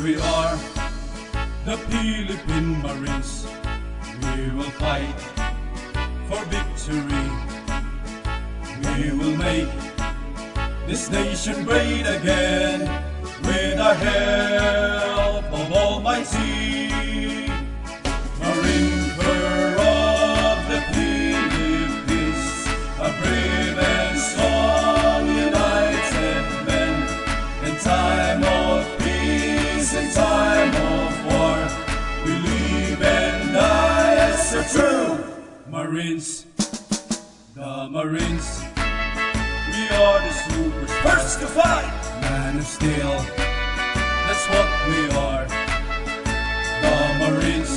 We are the Philippine Marines. We will fight for victory. We will make this nation great again with the help of Almighty. Marine Corps of the Philippines, a brave and strong united men. In time of peace, in time of war, we live and die as the true Marines. The Marines, we are the supers, first to fight. Man of steel, that's what we are. The Marines,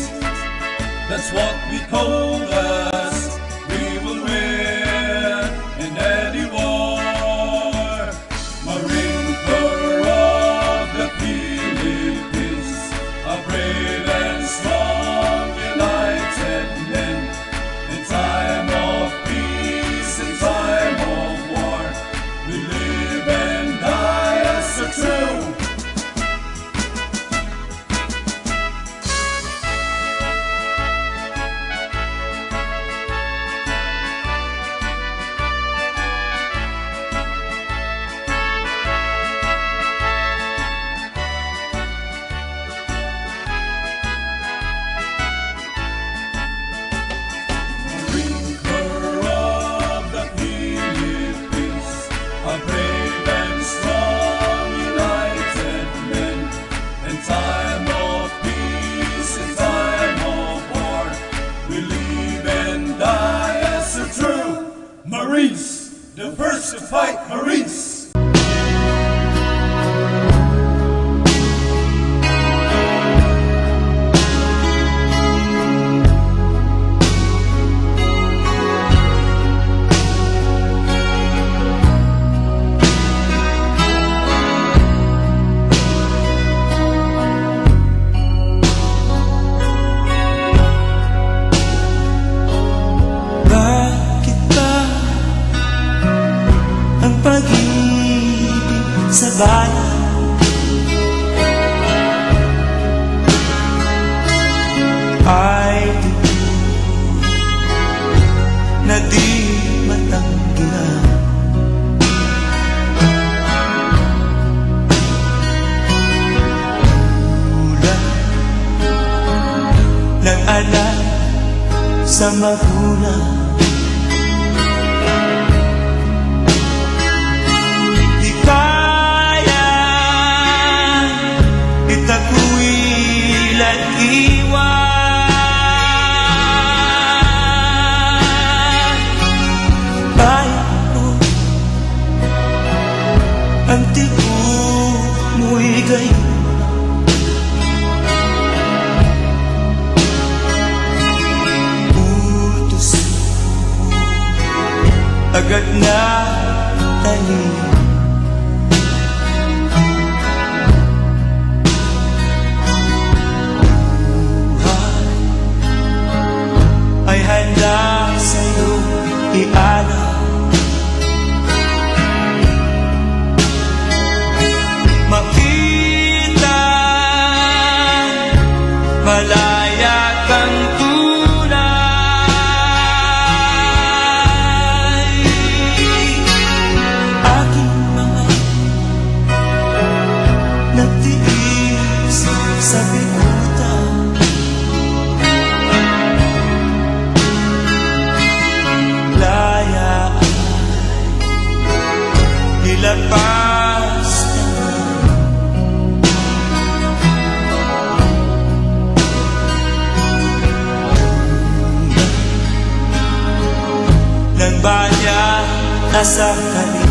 that's what we call us. We will win in any war. Marine Corps of the Philippines, a brave and strong united men. In time of peace, in time of war, we live and die as the true. Marine Corps of the Philippines, a brave and strong united men. In time of peace, in time of war, we live and die as the true Marines, the first to fight Marines. Bakit ba ang pag-ibig sa bayan ay na di matanggihan? Ulan ng anak sa magulang, di kaya itakwil at iwan. Bayan mo, ang tigo mo'y gayon. Utos agad na tanim. Buhay ay handa sa'yo ialay. Makita malaya kang tunay. Aking mga nagtiis sa bigutan, laya ay nilagpas ng bayan nasa kanila.